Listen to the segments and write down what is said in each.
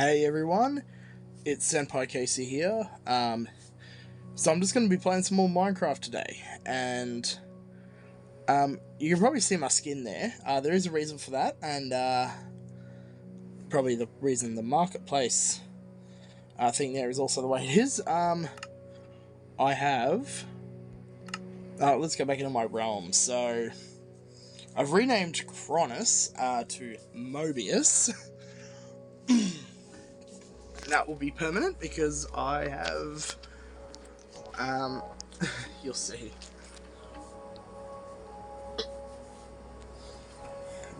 Hey everyone, it's SenpaiCasey here. So I'm just going to be playing some more Minecraft today, and you can probably see my skin there. There is a reason for that, and probably the reason the marketplace thing there is also the way it is. I have... let's go back into my realm. So I've renamed Cronus to Mobius. That will be permanent because I have, you'll see.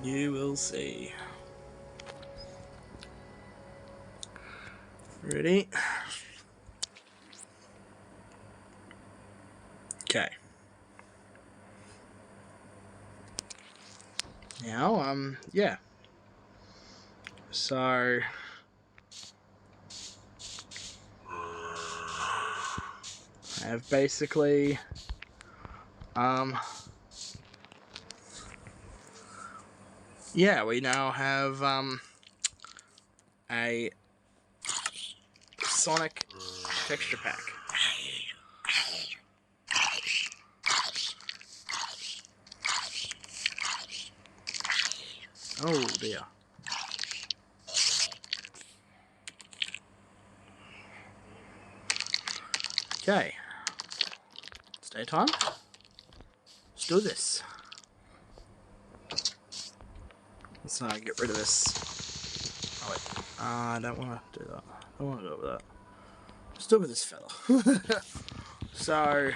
You will see. Ready? Okay. Now, yeah. So... I have basically, yeah, we now have, a Sonic texture pack. Oh dear. Okay. It's daytime. Let's do this. Let's get rid of this. Oh wait. I don't want to do that. I don't want to go with that. Let's do it with this fella. So,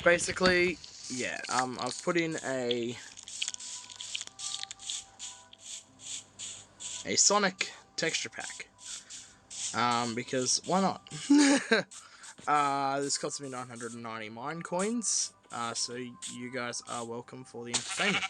basically, yeah, I've put in a Sonic texture pack. Because why not? This cost me 990 mine coins, so you guys are welcome for the entertainment.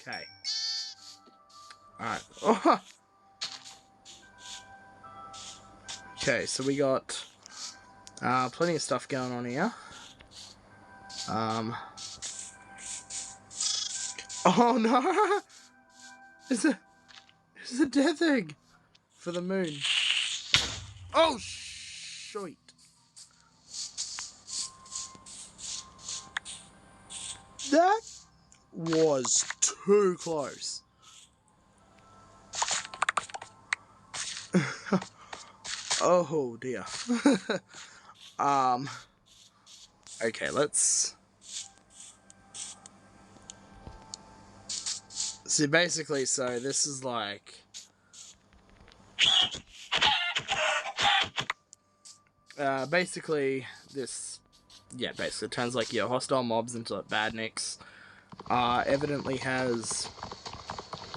Okay. Alright. Oh. Okay, so we got plenty of stuff going on here. Oh no! It's a death egg for the moon. Oh shit! That was too close. Oh dear. Okay, let's... See, basically, so this is like... basically, this... Yeah, basically turns like your hostile mobs into like badniks. Evidently has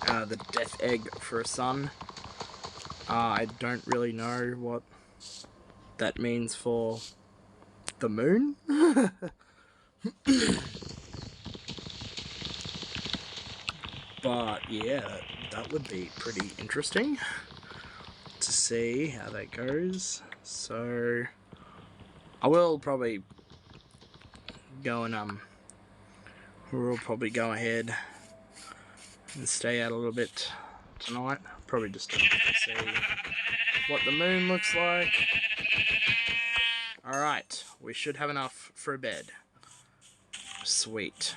the death egg for a son. I don't really know what that means for the moon. But yeah, that would be pretty interesting to see how that goes. So I will probably go and we'll probably go ahead and stay out a little bit tonight. Probably just to see what the moon looks like. Alright, we should have enough for a bed. Sweet.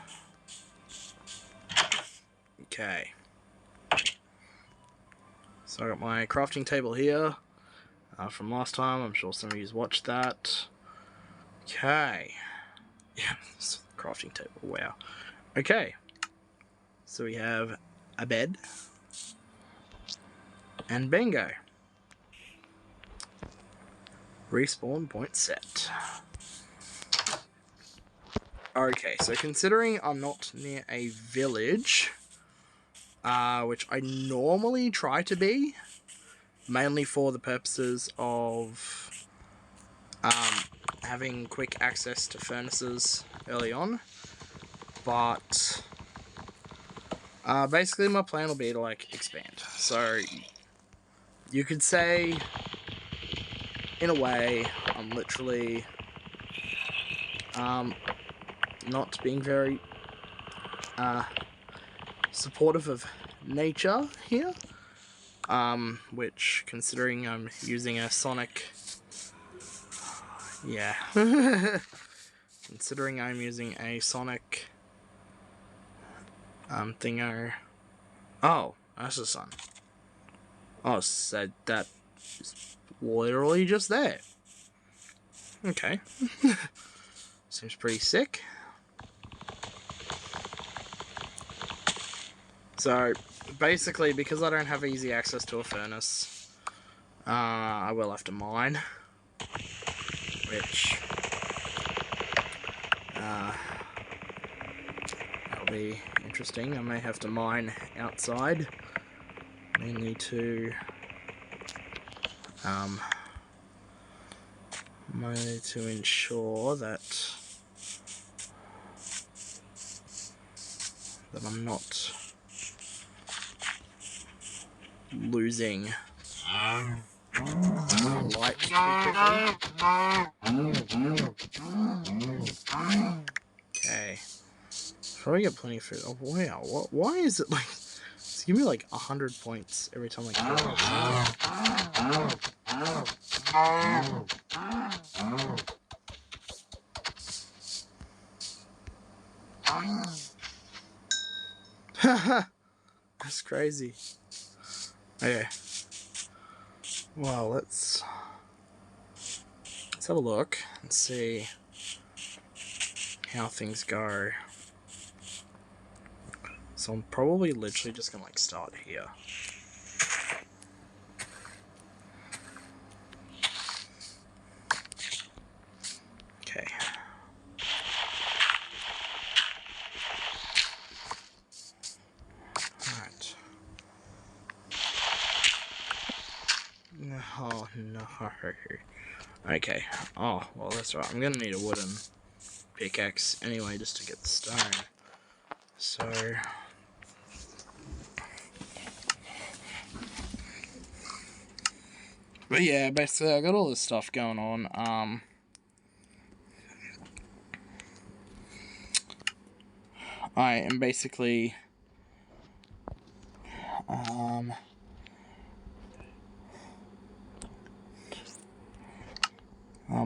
Okay. So I got my crafting table here from last time. I'm sure some of you watched that. Okay. Yeah, crafting table. Wow. Okay. So we have a bed. And bingo. Respawn point set. Okay, so considering I'm not near a village, which I normally try to be, mainly for the purposes of having quick access to furnaces early on, but Basically my plan will be to, like, expand. So, you could say, in a way, I'm literally, not being very, supportive of nature here. Which, considering I'm using a Sonic... Yeah. Considering I'm using a Sonic... thingo... Oh, that's the sun. Oh, so that is literally just there. Okay. Seems pretty sick. So, basically, because I don't have easy access to a furnace, I will have to mine. Which... that'll be interesting. I may have to mine outside. Mainly to... mainly to ensure that I'm not losing light too quickly. Okay. Probably get plenty of food. Oh wow, why is it like... It's giving me like 100 points every time I kill it. That's crazy. Okay. Well, let's have a look and see how things go. So I'm probably literally just gonna, like, start here. Okay. Alright. Oh no. Okay. Oh, well, that's right. I'm gonna need a wooden pickaxe anyway just to get the stone. So... But yeah, basically I got all this stuff going on. I am basically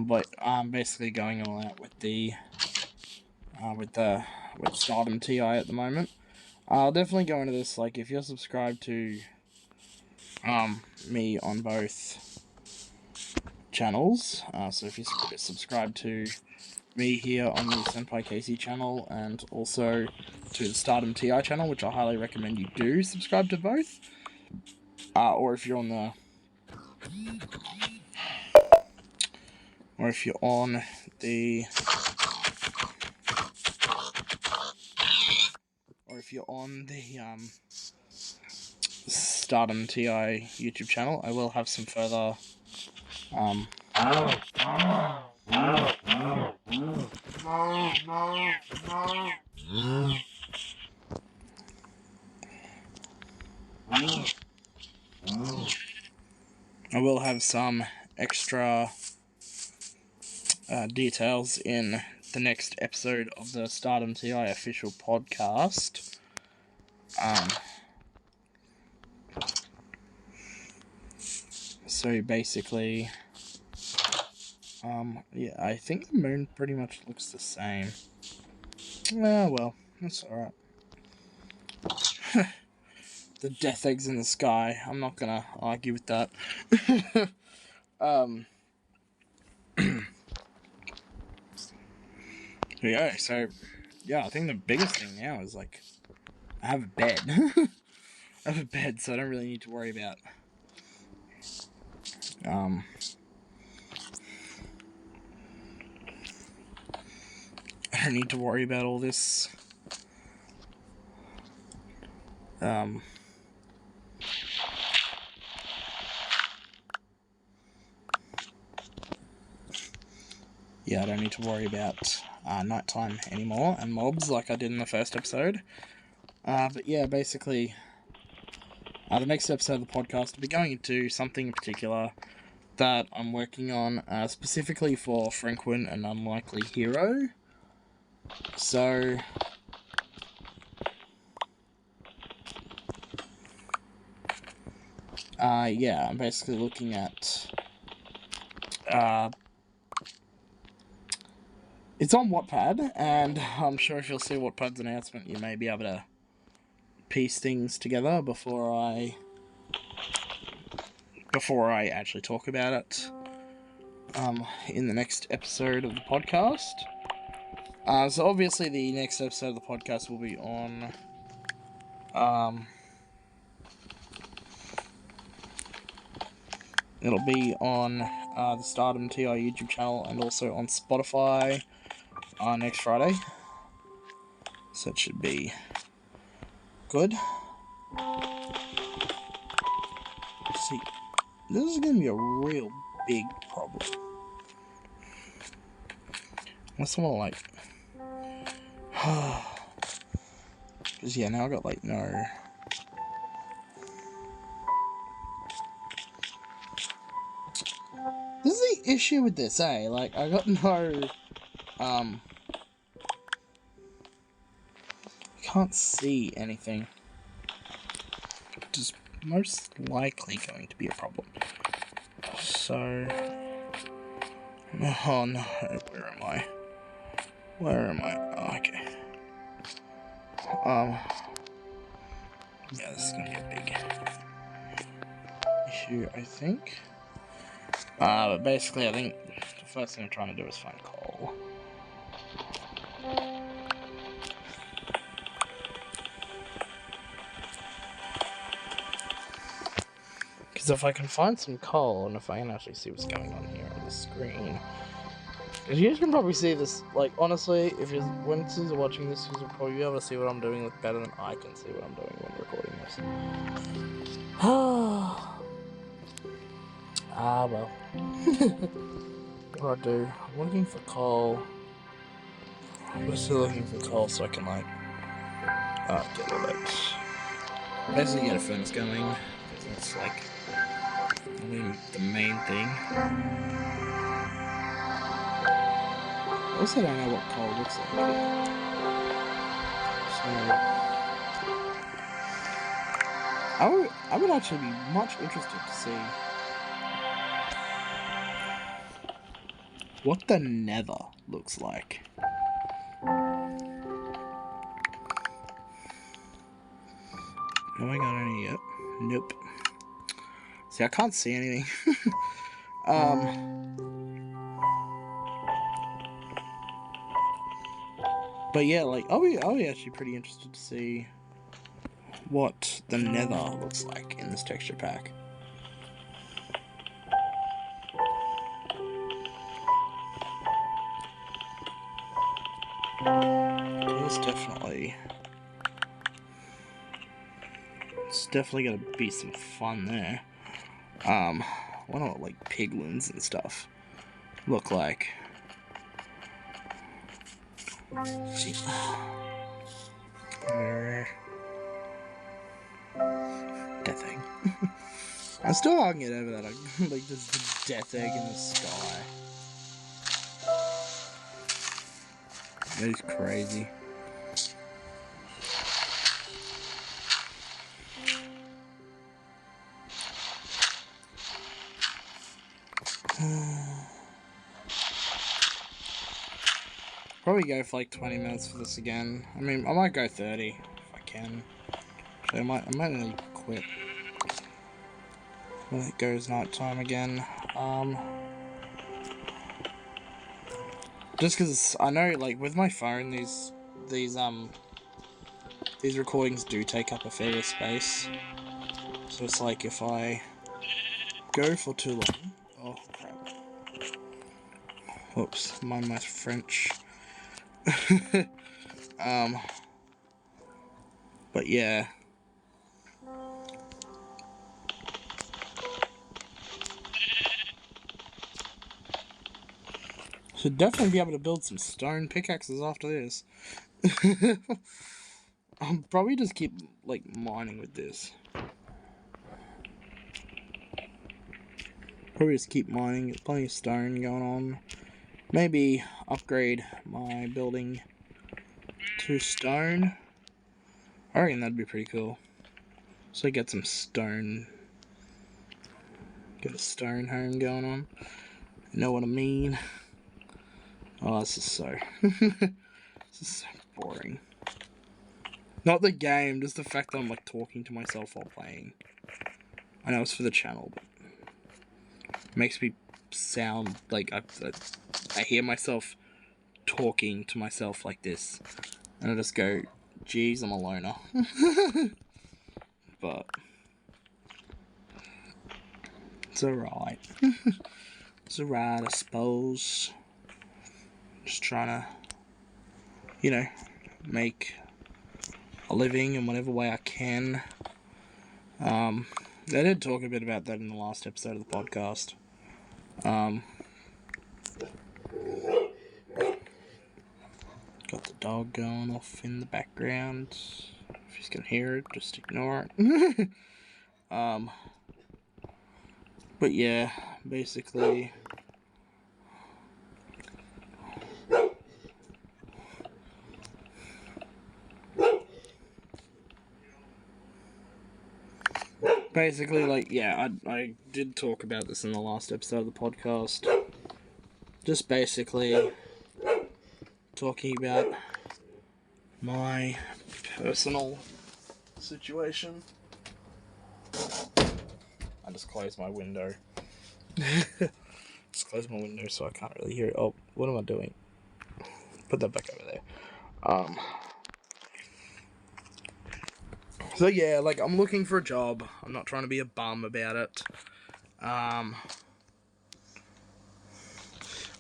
but I'm basically going all out with the with Stardom TI at the moment. I'll definitely go into this, like, if you're subscribed to me on both channels, so if you subscribe to me here on the SenpaiCasey channel and also to the Stardom TI channel, which I highly recommend you do subscribe to both, or if you're on the Stardom TI YouTube channel, I will have some further I will have some extra details in the next episode of the Stardom TI official podcast. So basically, yeah, I think the moon pretty much looks the same. Well, that's alright. The death eggs in the sky. I'm not gonna argue with that. Yeah, so, yeah, I think the biggest thing now is, like, I have a bed. I have a bed, so I don't really need to worry about, I don't need to worry about all this, yeah, I don't need to worry about nighttime anymore and mobs like I did in the first episode. But yeah, basically, the next episode of the podcast will be going into something in particular that I'm working on, specifically for Frequent and Unlikely Hero. So, yeah, I'm basically looking at, it's on Wattpad, and I'm sure if you'll see Wattpad's announcement, you may be able to piece things together before I actually talk about it in the next episode of the podcast. So obviously the next episode of the podcast will be on it'll be on the Stardom TI YouTube channel and also on Spotify next Friday. So it should be good. See, this is going to be a real big problem. Unless someone like... Because yeah, now I got like no... This is the issue with this, eh? Like, I got no... I can't see anything. Which is most likely going to be a problem. So... Oh no, where am I? Where am I? Oh, okay. Yeah, this is gonna be a big issue, I think. But basically, I think the first thing I'm trying to do is find coal. Because if I can find some coal, and if I can actually see what's going on here on the screen, because you guys can probably see this, like, honestly, if you when you're watching this, you'll probably be able to see what I'm doing better than I can see what I'm doing when recording this. Well. What do I do? I'm looking for coal. I'm still looking for coal so I can, like, get all that. Basically get a furnace going, because that's, like, the main thing. I also don't know what coal looks like. So, I would actually be much interested to see what the nether looks like. Have I got any yet? Nope. See, I can't see anything. But yeah, like, I'll be actually pretty interested to see what the nether looks like in this texture pack. It's definitely gonna be some fun there. What do like piglins and stuff look like? See. Death egg. I still can't get over that. Like, just the death egg in the sky. That is crazy. Probably go for like 20 minutes for this again. I mean, I might go 30 if I can. Actually, I might nearly quit when it goes night time again. Just because I know, like, with my phone, these recordings do take up a fair bit of space. So it's like if I go for too long. Oh crap! Whoops, mind my French. But yeah. Should definitely be able to build some stone pickaxes after this. I'll probably just keep, like, mining with this. Probably just keep mining. There's plenty of stone going on. Maybe upgrade my building to stone. I reckon that'd be pretty cool. So get some stone. Get a stone home going on. You know what I mean? Oh, this is so... this is so boring. Not the game, just the fact that I'm, like, talking to myself while playing. I know it's for the channel, but... it makes me sound like I hear myself talking to myself like this. And I just go, geez, I'm a loner. But... it's alright. It's alright, I suppose. Just trying to, you know, make a living in whatever way I can. I did talk a bit about that in the last episode of the podcast. Got the dog going off in the background. If you can hear it, just ignore it. But yeah, basically... basically, like, yeah, I did talk about this in the last episode of the podcast. Just basically talking about my personal situation. I just closed my window. Just closed my window so I can't really hear it. Oh, what am I doing? Put that back over there. So yeah, like, I'm looking for a job. I'm not trying to be a bum about it. I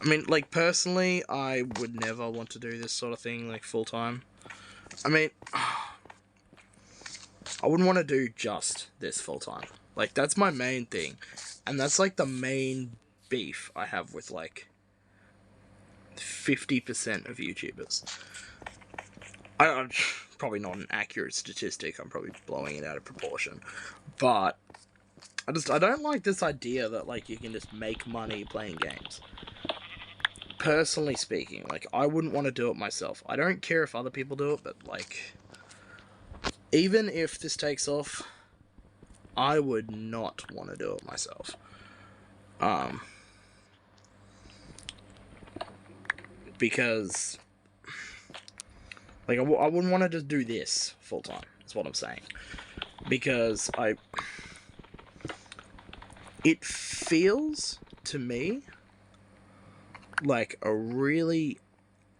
mean, like, personally, I would never want to do this sort of thing, like, full-time. I mean, I wouldn't want to do just this full-time. Like, that's my main thing. And that's, like, the main beef I have with, like, 50% of YouTubers. I'm probably not an accurate statistic. I'm probably blowing it out of proportion. But I don't like this idea that, like, you can just make money playing games. Personally speaking, like, I wouldn't want to do it myself. I don't care if other people do it, but, like, even if this takes off, I would not want to do it myself. Because, like, I wouldn't want to just do this full time, is what I'm saying. Because it feels to me like a really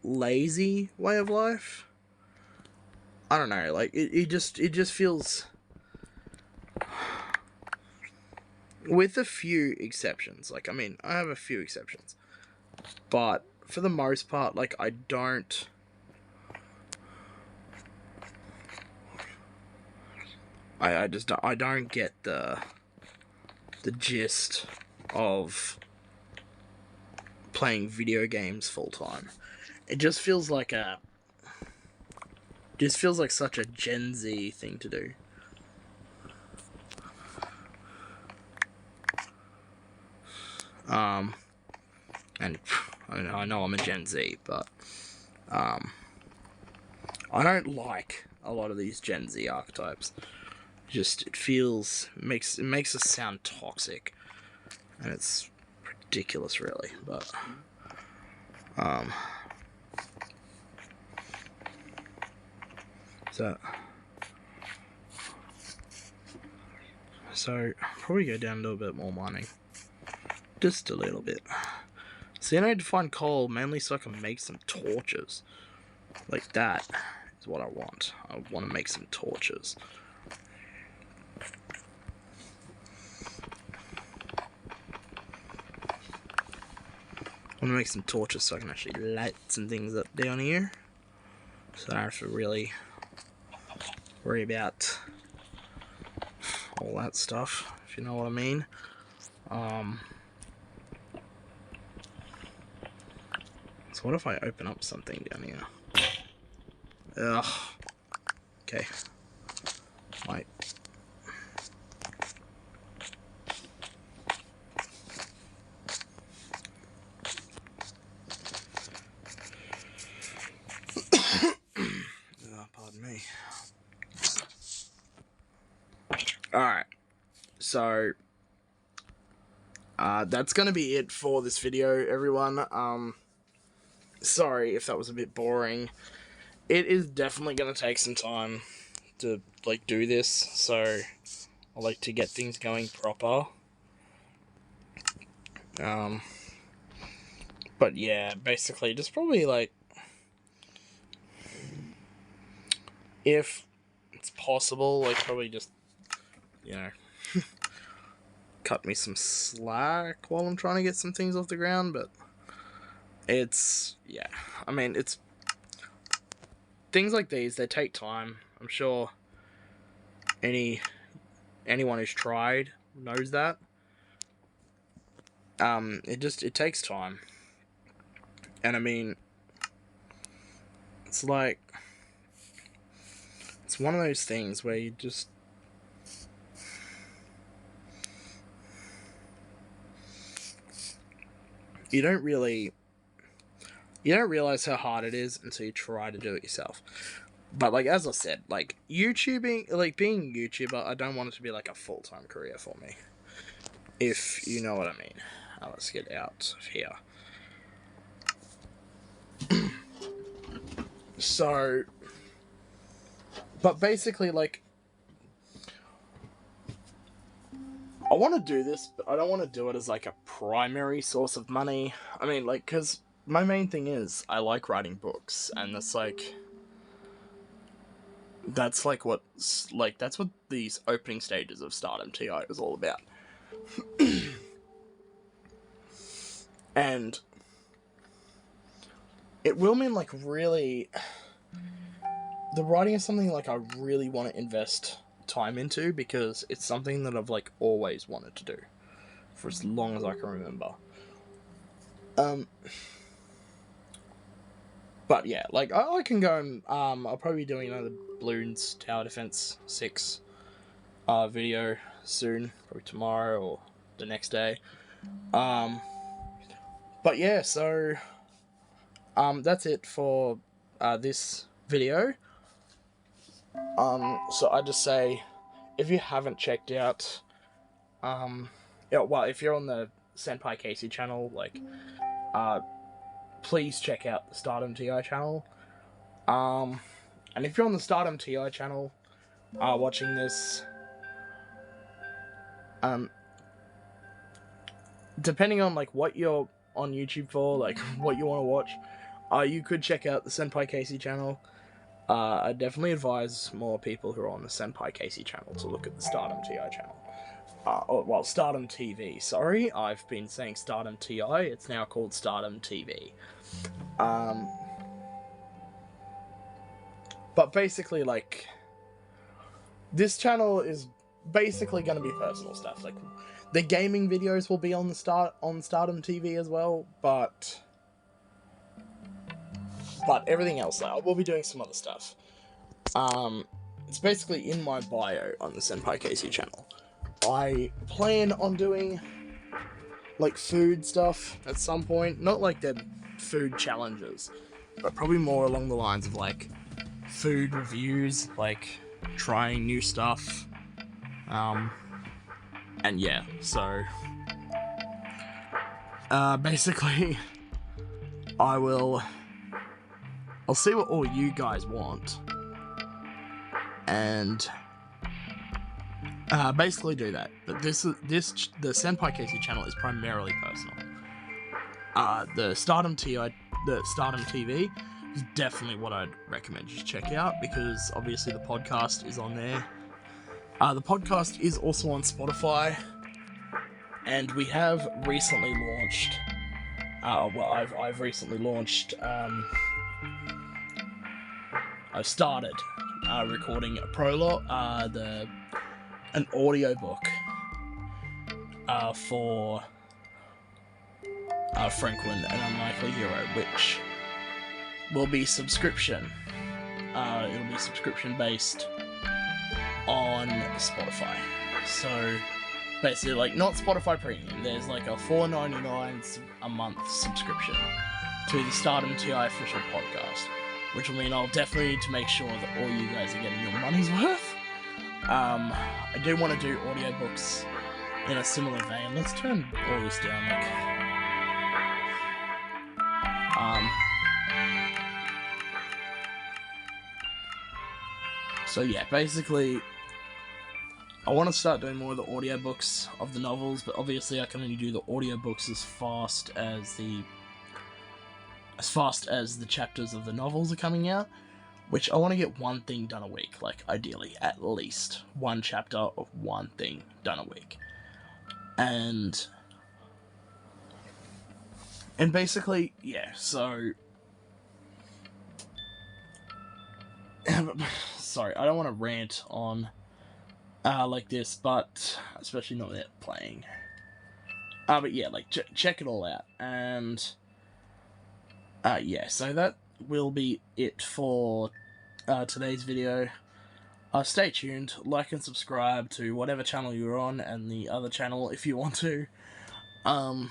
lazy way of life. I don't know, like, it just feels, with a few exceptions, like, I mean, I have a few exceptions, but for the most part, like, I don't get the gist of playing video games full time. It just feels like such a Gen Z thing to do. And I know I'm a Gen Z, but I don't like a lot of these Gen Z archetypes. Just, it makes us sound toxic, and it's ridiculous, really. But so probably go down and do a bit more mining, just a little bit. So I need to find coal mainly so I can make some torches. Like, that is what I want. I want to make some torches. I want to make some torches so I can actually light some things up down here. So I don't have to really worry about all that stuff, if you know what I mean. So what if I open up something down here? Ugh. Okay. Wait. Oh, pardon me. Alright. So, that's gonna be it for this video, everyone. Sorry if that was a bit boring. It is definitely gonna take some time to, like, do this, so I like to get things going proper. But yeah, basically, just probably, like, if it's possible, like, probably just, you know, cut me some slack while I'm trying to get some things off the ground, but it's, yeah, I mean, it's, things like these, they take time. I'm sure anyone who's tried knows that. It takes time. And I mean, it's like, it's one of those things where you just, you don't realize how hard it is until you try to do it yourself. But, like, as I said, like, YouTubing, like, being a YouTuber, I don't want it to be, like, a full-time career for me. If you know what I mean. Let's get out of here. So, but basically, like, I want to do this, but I don't want to do it as, like, a primary source of money. I mean, like, because my main thing is, I like writing books, and that's, like, that's what these opening stages of Stardom TI is all about. And it will mean, like, really, the writing is something, like, I really want to invest time into, because it's something that I've, like, always wanted to do for as long as I can remember. But yeah, like, I can go and, I'll probably be doing another Bloons Tower Defense 6 video soon, probably tomorrow or the next day. But yeah, so, that's it for, this video. So I just say, if you haven't checked out, yeah, well, if you're on the SenpaiCasey channel, like, please check out the Stardom TI channel. And if you're on the Stardom TI channel, watching this, depending on, like, what you're on YouTube for, like, what you want to watch, you could check out the SenpaiCasey channel. I definitely advise more people who are on the SenpaiCasey channel to look at the Stardom TI channel. Well, Stardom TV, sorry. I've been saying Stardom TI, it's now called Stardom TV. But basically, like, this channel is basically going to be personal stuff. Like, the gaming videos will be on Stardom TV as well, but everything else, like, we'll be doing some other stuff. It's basically in my bio on the SenpaiCasey channel. I plan on doing, like, food stuff at some point. Not like the food challenges, but probably more along the lines of, like, food reviews, like, trying new stuff. And yeah, so, basically, I'll see what all you guys want, and basically do that. But the SenpaiCasey channel is primarily personal. The Stardom TV is definitely what I'd recommend you check out, because obviously the podcast is on there. The podcast is also on Spotify, and we have recently launched. Well, I've recently launched. I've started recording a prologue, an audiobook for Franklin, an Unlikely Hero, which will be subscription it'll be subscription based on Spotify. So basically, like, not Spotify Premium. There's like a $4.99 a month subscription to the Stardom TI official podcast, which will mean I'll definitely need to make sure that all you guys are getting your money's worth. I do want to do audiobooks in a similar vein. Let's turn all this down, like, so yeah, basically, I want to start doing more of the audiobooks of the novels, but obviously I can only do the audiobooks as fast as the chapters of the novels are coming out, which I want to get one thing done a week, like, ideally, at least one chapter of one thing done a week. And basically, yeah, so, sorry, I don't want to rant on, like this, but, especially not without playing. But yeah, like, check it all out, and, yeah, so that will be it for, today's video. Stay tuned, like and subscribe to whatever channel you're on, and the other channel if you want to. And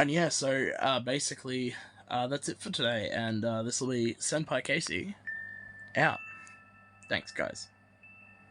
yeah, so, basically, that's it for today, and, this will be Senpai Casey, out. Thanks, guys.